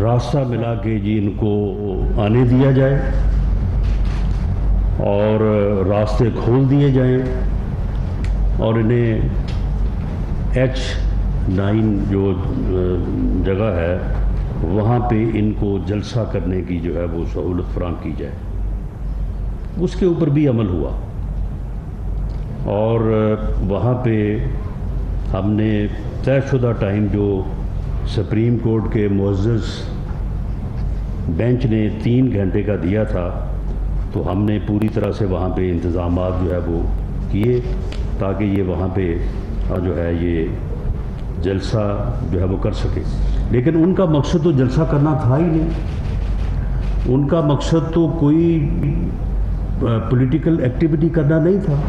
راستہ ملا کے جی ان کو آنے دیا جائے اور راستے کھول دیے جائیں اور انہیں H9 جو جگہ ہے وہاں پہ ان کو جلسہ کرنے کی جو ہے وہ سہولت فراہم کی جائے. اس کے اوپر بھی عمل ہوا اور وہاں پہ ہم نے طے شدہ ٹائم جو سپریم کورٹ کے معزز بینچ نے 3 گھنٹے کا دیا تھا تو ہم نے پوری طرح سے وہاں پہ انتظامات جو ہے وہ کیے تاکہ یہ وہاں پہ جو ہے یہ جلسہ جو ہے وہ کر سکے. لیکن ان کا مقصد تو جلسہ کرنا تھا ہی نہیں. ان کا مقصد تو کوئی پولیٹیکل ایکٹیویٹی کرنا نہیں تھا.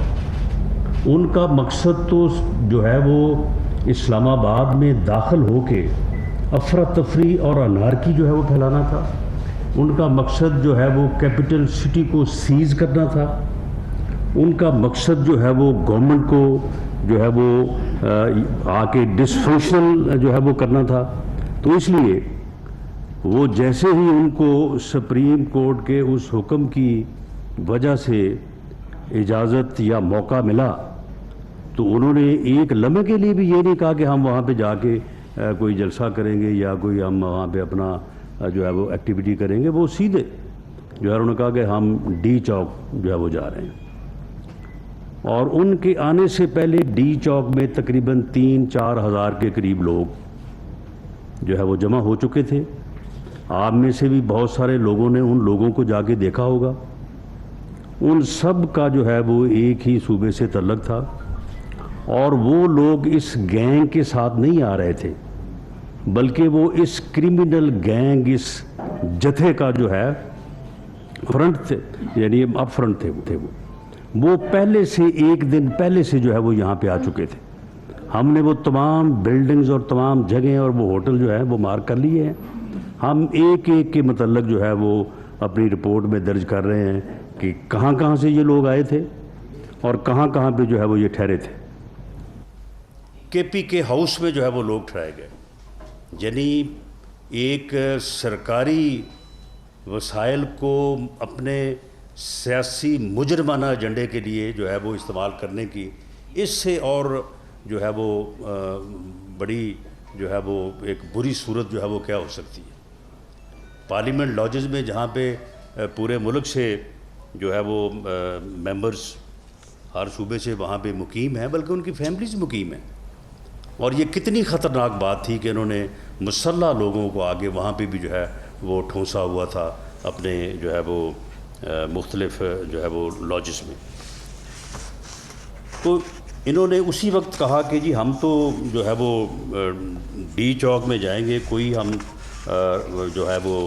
ان کا مقصد تو جو ہے وہ اسلام آباد میں داخل ہو کے افراتفری اور انارکی جو ہے وہ پھیلانا تھا. ان کا مقصد جو ہے وہ کیپٹل سٹی کو سیز کرنا تھا. ان کا مقصد جو ہے وہ گورنمنٹ کو جو ہے وہ آ کے ڈسفنکشنل جو ہے وہ کرنا تھا. تو اس لیے وہ جیسے ہی ان کو سپریم کورٹ کے اس حکم کی وجہ سے اجازت یا موقع ملا تو انہوں نے ایک لمحے کے لیے بھی یہ نہیں کہا کہ ہم وہاں پہ جا کے کوئی جلسہ کریں گے یا کوئی ہم وہاں پہ اپنا جو ہے وہ ایکٹیویٹی کریں گے. وہ سیدھے جو ہے انہوں نے کہا کہ ہم ڈی چوک جو ہے وہ جا رہے ہیں. اور ان کے آنے سے پہلے ڈی چوک میں تقریباً 3-4 ہزار کے قریب لوگ جو ہے وہ جمع ہو چکے تھے. آپ میں سے بھی بہت سارے لوگوں نے ان لوگوں کو جا کے دیکھا ہوگا. ان سب کا جو ہے وہ ایک ہی صوبے سے تعلق تھا اور وہ لوگ اس گینگ کے ساتھ نہیں آ رہے تھے بلکہ وہ اس کرمنل گینگ اس جتھے کا جو ہے فرنٹ تھے, یعنی اپ فرنٹ تھے. وہ پہلے سے ایک دن پہلے سے جو ہے وہ یہاں پہ آ چکے تھے. ہم نے وہ تمام بلڈنگز اور تمام جگہیں اور وہ ہوٹل جو ہے وہ مارک کر لیے ہیں. ہم ایک ایک کے متعلق جو ہے وہ اپنی رپورٹ میں درج کر رہے ہیں کہ کہاں کہاں سے یہ لوگ آئے تھے اور کہاں کہاں پہ جو ہے وہ یہ ٹھہرے تھے. KPK ہاؤس میں جو ہے وہ لوگ ٹھہرائے گئے. یعنی ایک سرکاری وسائل کو اپنے سیاسی مجرمانہ ایجنڈے کے لیے جو ہے وہ استعمال کرنے کی اس سے اور جو ہے وہ بڑی جو ہے وہ ایک بری صورت جو ہے وہ کیا ہو سکتی ہے. پارلیمنٹ لاجز میں جہاں پہ پورے ملک سے جو ہے وہ ممبرز ہر صوبے سے وہاں پہ مقیم ہیں بلکہ ان کی فیملیز مقیم ہیں. اور یہ کتنی خطرناک بات تھی کہ انہوں نے مسلح لوگوں کو آگے وہاں پہ بھی جو ہے وہ ٹھونسا ہوا تھا اپنے جو ہے وہ مختلف جو ہے وہ لاجز میں. تو انہوں نے اسی وقت کہا کہ جی ہم تو جو ہے وہ ڈی چوک میں جائیں گے, کوئی ہم جو ہے وہ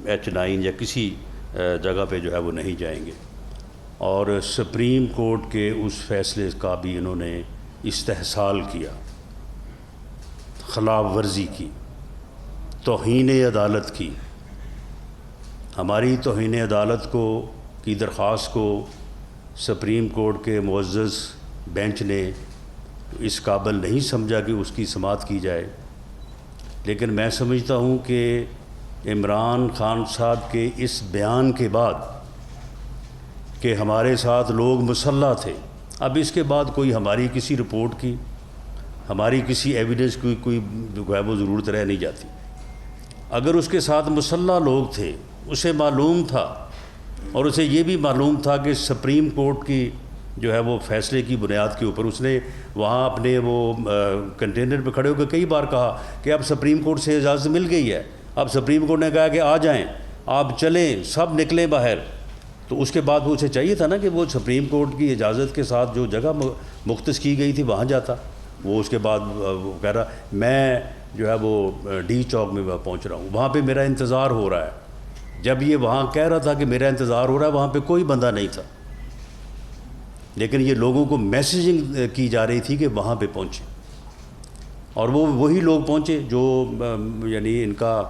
H9 یا کسی جگہ پہ جو ہے وہ نہیں جائیں گے. اور سپریم کورٹ کے اس فیصلے کا بھی انہوں نے استحصال کیا, خلاف ورزی کی, توہین عدالت کی. ہماری توہین عدالت کی درخواست کو سپریم کورٹ کے معزز بینچ نے اس قابل نہیں سمجھا کہ اس کی سماعت کی جائے. لیکن میں سمجھتا ہوں کہ عمران خان صاحب کے اس بیان کے بعد کہ ہمارے ساتھ لوگ مسلح تھے, اب اس کے بعد کوئی ہماری کسی رپورٹ کی, ہماری کسی ایویڈنس کی کوئی وہ ضرورت رہ نہیں جاتی. اگر اس کے ساتھ مسلح لوگ تھے, اسے معلوم تھا اور اسے یہ بھی معلوم تھا کہ سپریم کورٹ کی جو ہے وہ فیصلے کی بنیاد کے اوپر اس نے وہاں اپنے وہ کنٹینر پہ کھڑے ہو کے کئی بار کہا کہ اب سپریم کورٹ سے اجازت مل گئی ہے, اب سپریم کورٹ نے کہا کہ آ جائیں, آپ چلیں, سب نکلیں باہر. تو اس کے بعد وہ اسے چاہیے تھا نا کہ وہ سپریم کورٹ کی اجازت کے ساتھ جو جگہ مختص کی گئی تھی وہاں جاتا. وہ اس کے بعد وہ کہہ رہا میں جو ہے وہ ڈی چوک میں پہنچ رہا ہوں, وہاں پہ میرا انتظار ہو رہا ہے. جب یہ وہاں کہہ رہا تھا کہ میرا انتظار ہو رہا ہے, وہاں پہ کوئی بندہ نہیں تھا, لیکن یہ لوگوں کو میسیجنگ کی جا رہی تھی کہ وہاں پہ پہنچے. اور وہ وہی لوگ پہنچے جو یعنی ان کا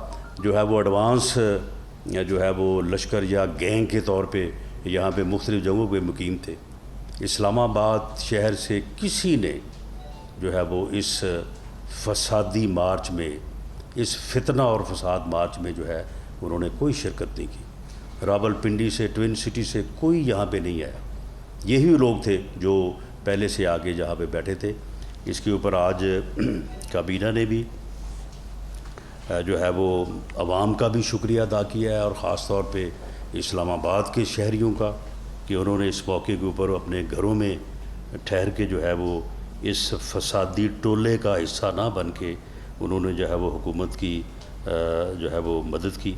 جو ہے وہ ایڈوانس جو ہے وہ لشکر یا گینگ کے طور پہ یہاں پہ مختلف جگہوں پہ مقیم تھے. اسلام آباد شہر سے کسی نے جو ہے وہ اس فسادی مارچ میں اس فتنہ اور فساد مارچ میں جو ہے انہوں نے کوئی شرکت نہیں کی. راولپنڈی سے، ٹوئن سٹی سے کوئی یہاں پہ نہیں آیا. یہی لوگ تھے جو پہلے سے آگے جہاں پہ بیٹھے تھے. اس کے اوپر آج کابینہ نے بھی جو ہے وہ عوام کا بھی شکریہ ادا کیا ہے، اور خاص طور پہ اسلام آباد کے شہریوں کا کہ انہوں نے اس موقع کے اوپر اپنے گھروں میں ٹھہر کے جو ہے وہ اس فسادی ٹولے کا حصہ نہ بن کے انہوں نے جو ہے وہ حکومت کی جو ہے وہ مدد کی.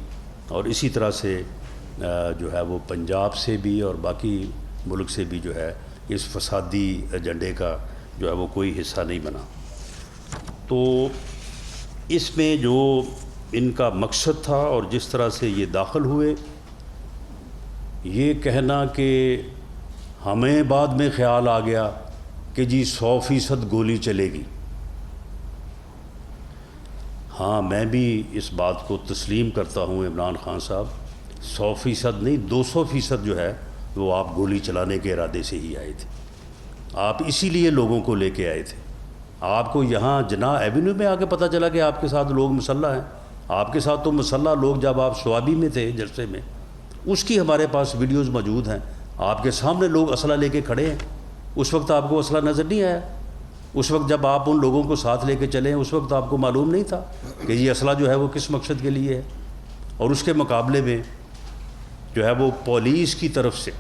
اور اسی طرح سے جو ہے وہ پنجاب سے بھی اور باقی ملک سے بھی جو ہے اس فسادی ایجنڈے کا جو ہے وہ کوئی حصہ نہیں بنا. تو اس میں جو ان کا مقصد تھا اور جس طرح سے یہ داخل ہوئے، یہ کہنا کہ ہمیں بعد میں خیال آ گیا کہ جی 100% گولی چلے گی. ہاں میں بھی اس بات کو تسلیم کرتا ہوں عمران خان صاحب، 100% نہیں 200% جو ہے وہ آپ گولی چلانے کے ارادے سے ہی آئے تھے. آپ اسی لیے لوگوں کو لے کے آئے تھے. آپ کو یہاں جناح ایونیو میں آ کے پتہ چلا کہ آپ کے ساتھ لوگ مسلح ہیں. آپ کے ساتھ تو مسلح لوگ جب آپ سوابی میں تھے جلسے میں، اس کی ہمارے پاس ویڈیوز موجود ہیں. آپ کے سامنے لوگ اسلحہ لے کے کھڑے ہیں. اس وقت آپ کو اسلحہ نظر نہیں آیا. اس وقت جب آپ ان لوگوں کو ساتھ لے کے چلے ہیں اس وقت آپ کو معلوم نہیں تھا کہ یہ اسلحہ جو ہے وہ کس مقصد کے لیے ہے. اور اس کے مقابلے میں جو ہے وہ پولیس کی طرف سے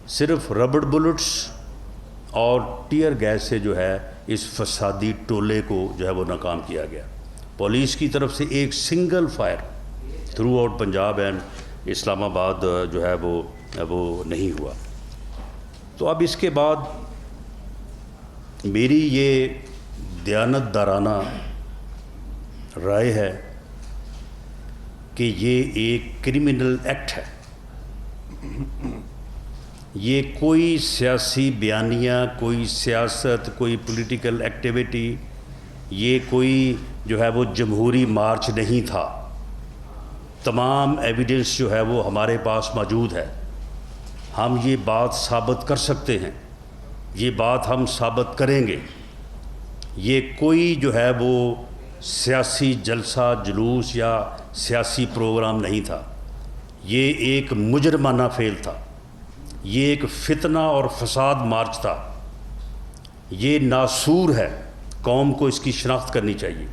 صرف ربڑ بلٹس اور ٹیئر گیس سے جو ہے اس فسادی ٹولے کو جو ہے وہ ناکام کیا گیا. پولیس کی طرف سے ایک single fire throughout Punjab and Islamabad جو ہے وہ نہیں ہوا. تو اب اس کے بعد میری یہ دیانت دارانہ رائے ہے کہ یہ ایک کرمنل ایکٹ ہے. یہ کوئی سیاسی بیانیہ، کوئی سیاست، کوئی پولیٹیکل ایکٹیویٹی، یہ کوئی جو ہے وہ جمہوری مارچ نہیں تھا. تمام ایویڈنس جو ہے وہ ہمارے پاس موجود ہے. ہم یہ بات ثابت کر سکتے ہیں، یہ بات ہم ثابت کریں گے. یہ کوئی جو ہے وہ سیاسی جلسہ جلوس یا سیاسی پروگرام نہیں تھا. یہ ایک مجرمانہ فعل تھا. یہ ایک فتنہ اور فساد مارچ تھا. یہ ناسور ہے. قوم کو اس کی شناخت کرنی چاہیے.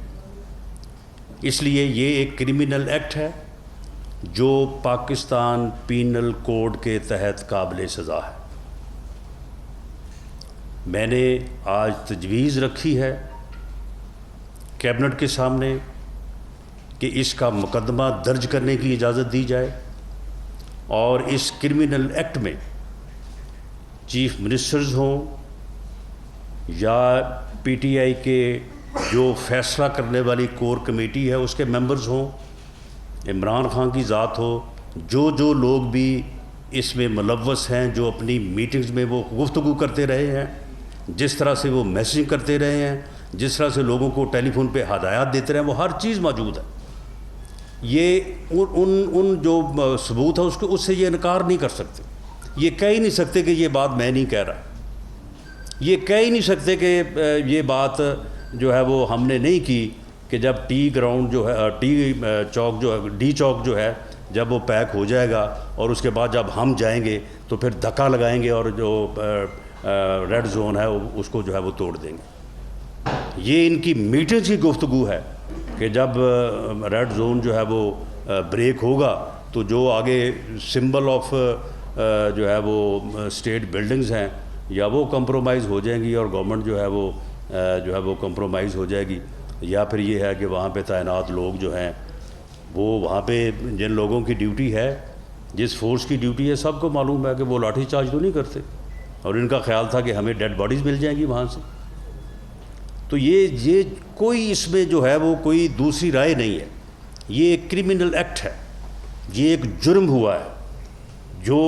اس لیے یہ ایک کرمنل ایکٹ ہے جو پاکستان پینل کوڈ کے تحت قابل سزا ہے. میں نے آج تجویز رکھی ہے کیبنٹ کے سامنے کہ اس کا مقدمہ درج کرنے کی اجازت دی جائے اور اس کرمنل ایکٹ میں چیف منسٹرز ہوں یا پی ٹی آئی کے جو فیصلہ کرنے والی کور کمیٹی ہے اس کے ممبرز ہوں، عمران خان کی ذات ہو، جو لوگ بھی اس میں ملوث ہیں، جو اپنی میٹنگز میں وہ گفتگو کرتے رہے ہیں، جس طرح سے وہ میسیجنگ کرتے رہے ہیں، جس طرح سے لوگوں کو ٹیلی فون پہ ہدایات دیتے رہے ہیں، وہ ہر چیز موجود ہے. یہ ان جو ثبوت ہے اس سے یہ انکار نہیں کر سکتے. یہ کہہ ہی نہیں سکتے کہ یہ بات میں نہیں کہہ رہا. یہ کہہ ہی نہیں سکتے کہ یہ بات جو ہے وہ ہم نے نہیں کی کہ جب ٹی گراؤنڈ جو ہے ٹی چوک جو ہے ڈی چوک جو ہے جب وہ پیک ہو جائے گا اور اس کے بعد جب ہم جائیں گے تو پھر دھکا لگائیں گے اور جو ریڈ زون ہے اس کو جو ہے وہ توڑ دیں گے. یہ ان کی میٹنگ کی گفتگو ہے کہ جب ریڈ زون جو ہے وہ بریک ہوگا تو جو آگے سمبل آف جو ہے وہ اسٹیٹ بلڈنگز ہیں یا وہ کمپرومائز ہو جائیں گی اور گورنمنٹ جو ہے وہ کمپرومائز ہو جائے گی، یا پھر یہ ہے کہ وہاں پہ تعینات لوگ جو ہیں وہ وہاں پہ جن لوگوں کی ڈیوٹی ہے، جس فورس کی ڈیوٹی ہے، سب کو معلوم ہے کہ وہ لاٹھی چارج تو نہیں کرتے اور ان کا خیال تھا کہ ہمیں ڈیڈ باڈیز مل جائیں گی وہاں سے. تو یہ کوئی اس میں جو ہے وہ کوئی دوسری رائے نہیں ہے. یہ ایک کرمنل ایکٹ ہے. یہ ایک جرم ہوا ہے جو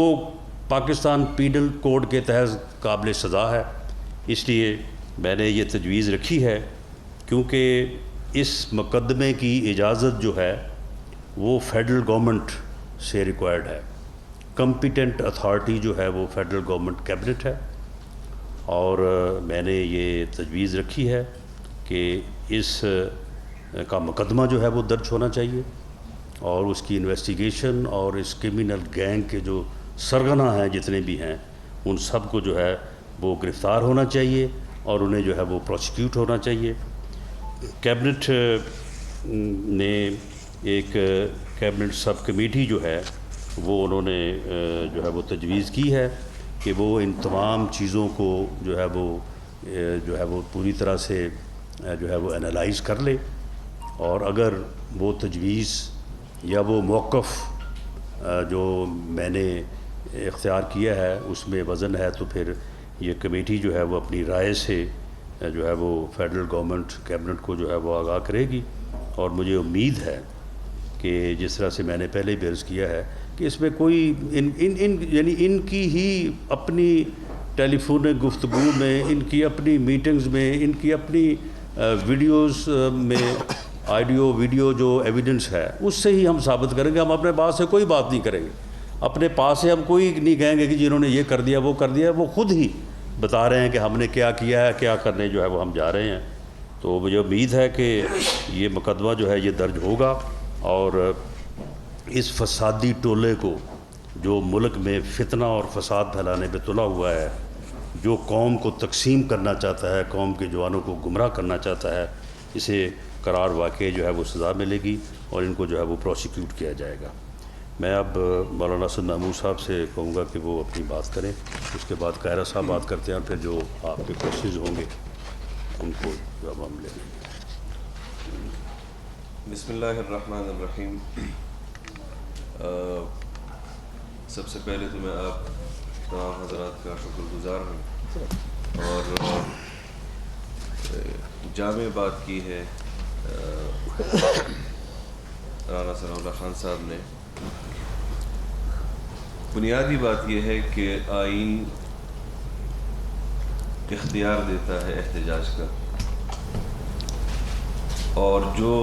پاکستان پینل کوڈ کے تحت قابل سزا ہے. اس لیے میں نے یہ تجویز رکھی ہے کیونکہ اس مقدمے کی اجازت جو ہے وہ فیڈرل گورنمنٹ سے ریکوائرڈ ہے. کمپیٹنٹ اتھارٹی جو ہے وہ فیڈرل گورنمنٹ کیبنٹ ہے اور میں نے یہ تجویز رکھی ہے کہ اس کا مقدمہ جو ہے وہ درج ہونا چاہیے، اور اس کی انویسٹیگیشن اور اس کرمنل گینگ کے جو سرغنہ ہیں جتنے بھی ہیں ان سب کو جو ہے وہ گرفتار ہونا چاہیے اور انہیں جو ہے وہ پروسیکیوٹ ہونا چاہیے۔ کیبنٹ نے ایک کیبنٹ سب کمیٹی جو ہے وہ انہوں نے جو ہے وہ تجویز کی ہے کہ وہ ان تمام چیزوں کو جو ہے وہ پوری طرح سے جو ہے وہ انالائز کر لے، اور اگر وہ تجویز یا وہ موقف جو میں نے اختیار کیا ہے اس میں وزن ہے تو پھر یہ کمیٹی جو ہے وہ اپنی رائے سے جو ہے وہ فیڈرل گورنمنٹ کیبنٹ کو جو ہے وہ آگاہ کرے گی۔ اور مجھے امید ہے کہ جس طرح سے میں نے پہلے بھی عرض کیا ہے کہ اس میں کوئی یعنی ان کی ہی اپنی ٹیلی فون گفتگو میں، ان کی اپنی میٹنگز میں، ان کی اپنی ویڈیوز میں آڈیو ویڈیو جو ایویڈنس ہے اس سے ہی ہم ثابت کریں گے۔ ہم اپنے پاس سے کوئی بات نہیں کریں گے، اپنے پاس سے ہم کوئی نہیں کہیں گے کہ جنہوں نے یہ کر دیا وہ کر دیا، وہ خود ہی بتا رہے ہیں کہ ہم نے کیا کیا ہے، کیا کرنے جو ہے وہ ہم جا رہے ہیں۔ تو مجھے امید ہے کہ یہ مقدمہ جو ہے یہ درج ہوگا، اور اس فسادی ٹولے کو جو ملک میں فتنہ اور فساد پھیلانے پہ تلا ہوا ہے، جو قوم کو تقسیم کرنا چاہتا ہے، قوم کے جوانوں کو گمراہ کرنا چاہتا ہے، اسے قرار واقع جو ہے وہ سزا ملے گی اور ان کو جو ہے وہ پروسیکیوٹ کیا جائے گا۔ میں اب مولانا اسد محمود صاحب سے کہوں گا کہ وہ اپنی بات کریں، اس کے بعد قاہرہ صاحب بات کرتے ہیں، پھر جو آپ کے کوشچنز ہوں گے ان کو جواب ہم لیں گے۔ بسم اللہ الرحمن الرحیم۔ سب سے پہلے تو میں آپ تمام حضرات کا شکر گزار ہوں، اور جامع بات کی ہے رانا ثناء اللہ خان صاحب نے۔ بنیادی بات یہ ہے کہ آئین اختیار دیتا ہے احتجاج کا، اور جو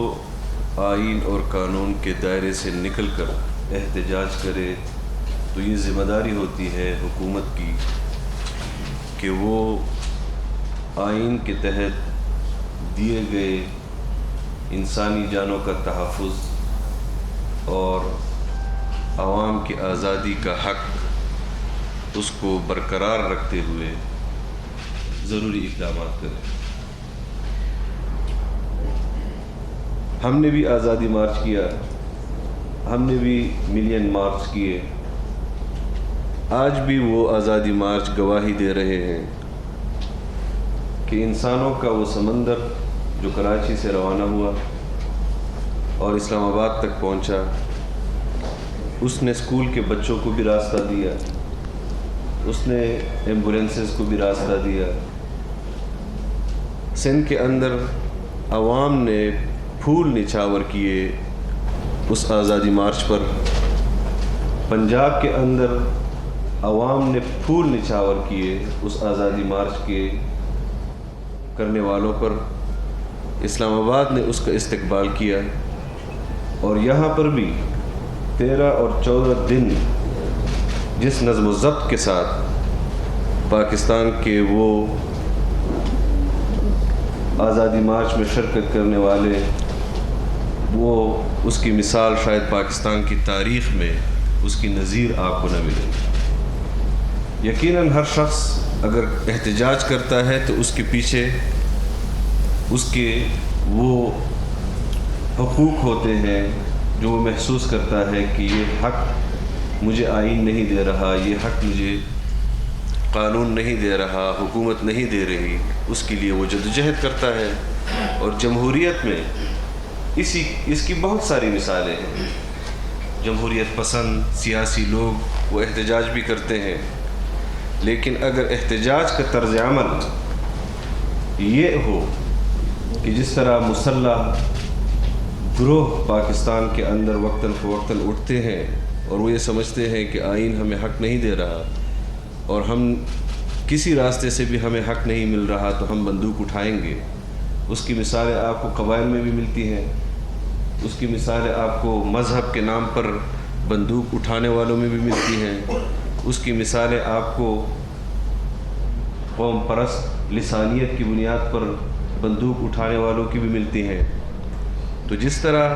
آئین اور قانون کے دائرے سے نکل کر احتجاج کرے تو یہ ذمہ داری ہوتی ہے حکومت کی کہ وہ آئین کے تحت دیے گئے انسانی جانوں کا تحفظ اور عوام کی آزادی کا حق اس کو برقرار رکھتے ہوئے ضروری اقدامات کرے۔ ہم نے بھی آزادی مارچ کیا، ہم نے بھی ملین مارچ کیے، آج بھی وہ آزادی مارچ گواہی دے رہے ہیں کہ انسانوں کا وہ سمندر جو کراچی سے روانہ ہوا اور اسلام آباد تک پہنچا، اس نے اسکول کے بچوں کو بھی راستہ دیا، اس نے ایمبولینسز کو بھی راستہ دیا۔ سندھ کے اندر عوام نے پھول نچھاور کیے اس آزادی مارچ پر، پنجاب کے اندر عوام نے پھول نچھاور کیے اس آزادی مارچ کے کرنے والوں پر، اسلام آباد نے اس کا استقبال کیا، اور یہاں پر بھی 13 اور 14 دن جس نظم و ضبط کے ساتھ پاکستان کے وہ آزادی مارچ میں شرکت کرنے والے، وہ اس کی مثال شاید پاکستان کی تاریخ میں اس کی نظیر آپ کو نہ ملے۔ یقیناً ہر شخص اگر احتجاج کرتا ہے تو اس کے پیچھے اس کے وہ حقوق ہوتے ہیں جو وہ محسوس کرتا ہے کہ یہ حق مجھے آئین نہیں دے رہا، یہ حق مجھے قانون نہیں دے رہا، حکومت نہیں دے رہی، اس کے لیے وہ جدوجہد کرتا ہے۔ اور جمہوریت میں اس کی بہت ساری مثالیں ہیں۔ جمہوریت پسند سیاسی لوگ وہ احتجاج بھی کرتے ہیں، لیکن اگر احتجاج کا طرز عمل یہ ہو کہ جس طرح مسلح گروہ پاکستان کے اندر وقتاً فوقتاً اٹھتے ہیں اور وہ یہ سمجھتے ہیں کہ آئین ہمیں حق نہیں دے رہا اور ہم کسی راستے سے بھی ہمیں حق نہیں مل رہا تو ہم بندوق اٹھائیں گے، اس کی مثالیں آپ کو قبائل میں بھی ملتی ہیں، اس کی مثالیں آپ کو مذہب کے نام پر بندوق اٹھانے والوں میں بھی ملتی ہیں، اس کی مثالیں آپ کو قوم پرست لسانیت کی بنیاد پر بندوق اٹھانے والوں کی بھی ملتی ہیں۔ تو جس طرح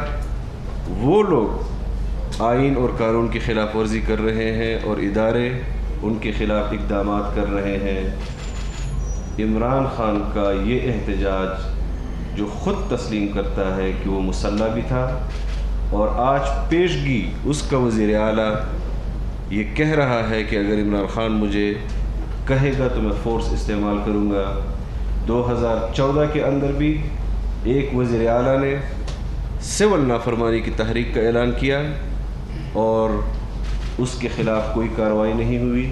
وہ لوگ آئین اور قانون کی خلاف ورزی کر رہے ہیں اور ادارے ان کے خلاف اقدامات کر رہے ہیں، عمران خان کا یہ احتجاج جو خود تسلیم کرتا ہے کہ وہ مسلح بھی تھا، اور آج پیشگی اس کا وزیر اعلیٰ یہ کہہ رہا ہے کہ اگر عمران خان مجھے کہے گا تو میں فورس استعمال کروں گا۔ 2014 کے اندر بھی ایک وزیر اعلیٰ نے سول نافرمانی کی تحریک کا اعلان کیا اور اس کے خلاف کوئی کارروائی نہیں ہوئی۔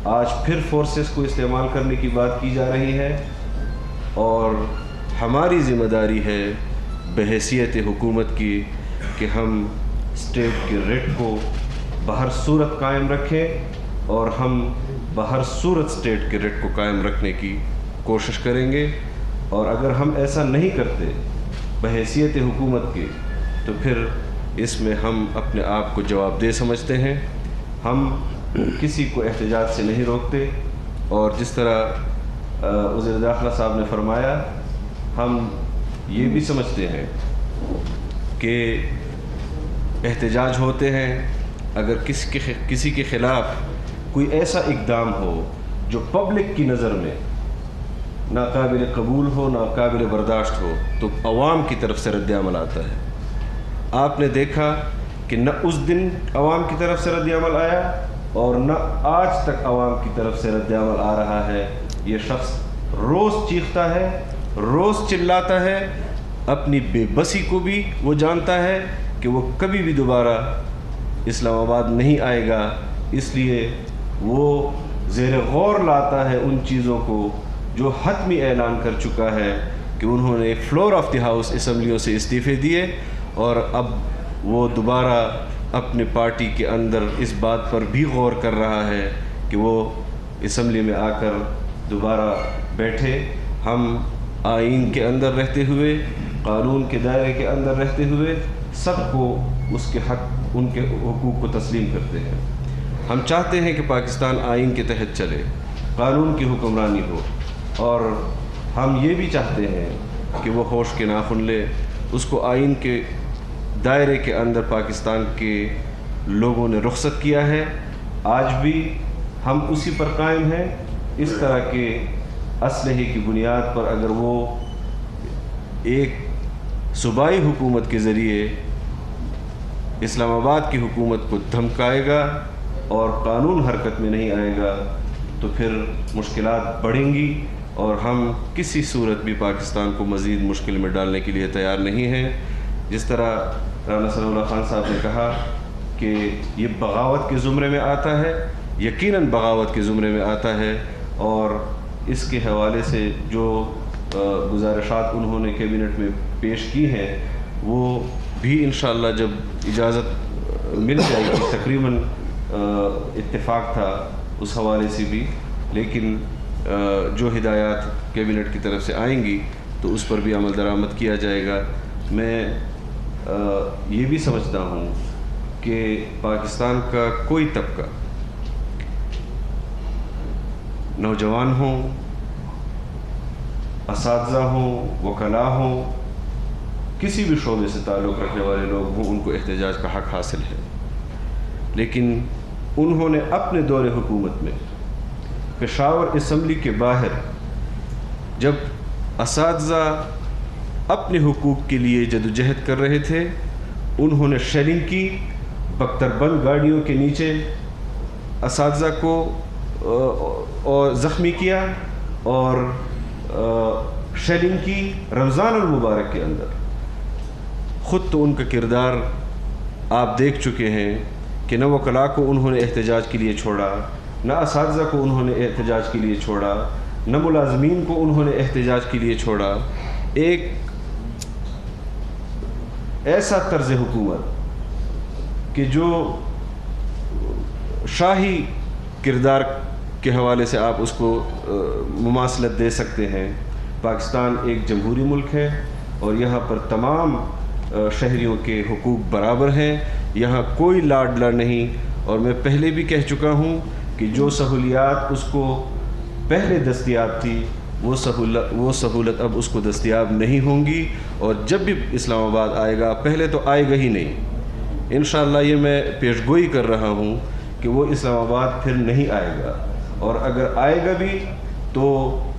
آج پھر فورسز کو استعمال کرنے کی بات کی جا رہی ہے، اور ہماری ذمہ داری ہے بحیثیت حکومت کی کہ ہم اسٹیٹ کے ریٹ کو بہر صورت قائم رکھیں، اور ہم بہر صورت اسٹیٹ کے ریٹ کو قائم رکھنے کی کوشش کریں گے۔ اور اگر ہم ایسا نہیں کرتے بحیثیت حکومت کے، تو پھر اس میں ہم اپنے آپ کو جواب دہ سمجھتے ہیں۔ ہم کسی کو احتجاج سے نہیں روکتے، اور جس طرح وزیر داخلہ صاحب نے فرمایا، ہم یہ بھی سمجھتے ہیں کہ احتجاج ہوتے ہیں اگر کسی کے خلاف کوئی ایسا اقدام ہو جو پبلک کی نظر میں ناقابل قبول ہو، ناقابل برداشت ہو، تو عوام کی طرف سے رد عمل آتا ہے۔ آپ نے دیکھا کہ نہ اس دن عوام کی طرف سے رد عمل آیا، اور نہ آج تک عوام کی طرف سے رد عمل آ رہا ہے۔ یہ شخص روز چیختا ہے، روز چلاتا ہے، اپنی بے بسی کو بھی وہ جانتا ہے کہ وہ کبھی بھی دوبارہ اسلام آباد نہیں آئے گا، اس لیے وہ زیر غور لاتا ہے ان چیزوں کو جو حتمی اعلان کر چکا ہے کہ انہوں نے فلور آف دی ہاؤس اسمبلیوں سے استعفے دیے، اور اب وہ دوبارہ اپنے پارٹی کے اندر اس بات پر بھی غور کر رہا ہے کہ وہ اسمبلی میں آ کر دوبارہ بیٹھے۔ ہم آئین کے اندر رہتے ہوئے، قانون کے دائرے کے اندر رہتے ہوئے سب کو اس کے حق، ان کے حقوق کو تسلیم کرتے ہیں۔ ہم چاہتے ہیں کہ پاکستان آئین کے تحت چلے، قانون کی حکمرانی ہو، اور ہم یہ بھی چاہتے ہیں کہ وہ ہوش کے ناخن لے، اس کو آئین کے دائرے کے اندر پاکستان کے لوگوں نے رخصت کیا ہے۔ آج بھی ہم اسی پر قائم ہیں۔ اس طرح کے اسلحے کی بنیاد پر اگر وہ ایک صوبائی حکومت کے ذریعے اسلام آباد کی حکومت کو دھمکائے گا اور قانون حرکت میں نہیں آئے گا، تو پھر مشکلات بڑھیں گی، اور ہم کسی صورت بھی پاکستان کو مزید مشکل میں ڈالنے کے لیے تیار نہیں ہیں۔ جس طرح رانا ثناء اللہ خان صاحب نے کہا کہ یہ بغاوت کے زمرے میں آتا ہے، یقیناً بغاوت کے زمرے میں آتا ہے، اور اس کے حوالے سے جو گزارشات انہوں نے کیبنٹ میں پیش کی ہیں وہ بھی انشاءاللہ جب اجازت مل جائے گی، تقریباً اتفاق تھا اس حوالے سے بھی، لیکن جو ہدایات کیبنٹ کی طرف سے آئیں گی تو اس پر بھی عمل درآمد کیا جائے گا۔ میں یہ بھی سمجھتا ہوں کہ پاکستان کا کوئی طبقہ، نوجوان ہوں، اساتذہ ہوں، وکلاء ہوں، کسی بھی شعبے سے تعلق رکھنے والے لوگ ہوں، ان کو احتجاج کا حق حاصل ہے، لیکن انہوں نے اپنے دور حکومت میں پشاور اسمبلی کے باہر جب اساتذہ اپنے حقوق کے لیے جدوجہد کر رہے تھے، انہوں نے شیلنگ کی، بختر بند گاڑیوں کے نیچے اساتذہ کو اور زخمی کیا، اور شیلنگ کی رمضان المبارک کے اندر۔ خود تو ان کا کردار آپ دیکھ چکے ہیں کہ نہ وکلاء کو انہوں نے احتجاج کے لیے چھوڑا، نہ اساتذہ کو انہوں نے احتجاج کے لیے چھوڑا، نہ ملازمین کو انہوں نے احتجاج کے لیے چھوڑا۔ ایک ایسا طرز حکومت کہ جو شاہی کردار کے حوالے سے آپ اس کو مماثلت دے سکتے ہیں۔ پاکستان ایک جمہوری ملک ہے، اور یہاں پر تمام شہریوں کے حقوق برابر ہیں، یہاں کوئی لاڈلا نہیں، اور میں پہلے بھی کہہ چکا ہوں کہ جو سہولیات اس کو پہلے دستیاب تھی وہ سہولت اب اس کو دستیاب نہیں ہوں گی، اور جب بھی اسلام آباد آئے گا، پہلے تو آئے گا ہی نہیں، انشاءاللہ یہ میں پیش گوئی کر رہا ہوں کہ وہ اسلام آباد پھر نہیں آئے گا، اور اگر آئے گا بھی تو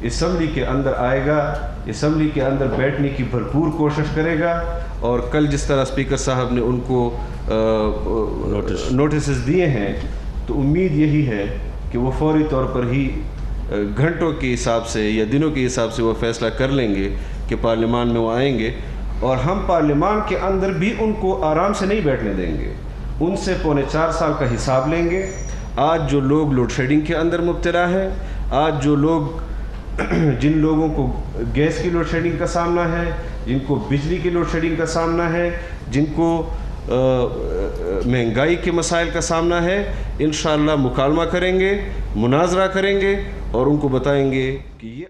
اسمبلی کے اندر آئے گا، اسمبلی کے اندر بیٹھنے کی بھرپور کوشش کرے گا، اور کل جس طرح اسپیکر صاحب نے ان کو نوٹسز دیے ہیں، تو امید یہی ہے کہ وہ فوری طور پر ہی گھنٹوں کے حساب سے یا دنوں کے حساب سے وہ فیصلہ کر لیں گے کہ پارلیمان میں وہ آئیں گے، اور ہم پارلیمان کے اندر بھی ان کو آرام سے نہیں بیٹھنے دیں گے، ان سے 4.25 سال کا حساب لیں گے۔ آج جو لوگ لوڈ شیڈنگ کے اندر مبتلا ہیں، آج جو لوگ جن لوگوں کو گیس کی لوڈ شیڈنگ کا سامنا ہے، جن کو بجلی کی لوڈ شیڈنگ کا سامنا ہے، جن کو مہنگائی کے مسائل کا سامنا ہے، انشاءاللہ مکالمہ کریں گے، مناظرہ کریں گے، اور ان کو بتائیں گے کہ یہ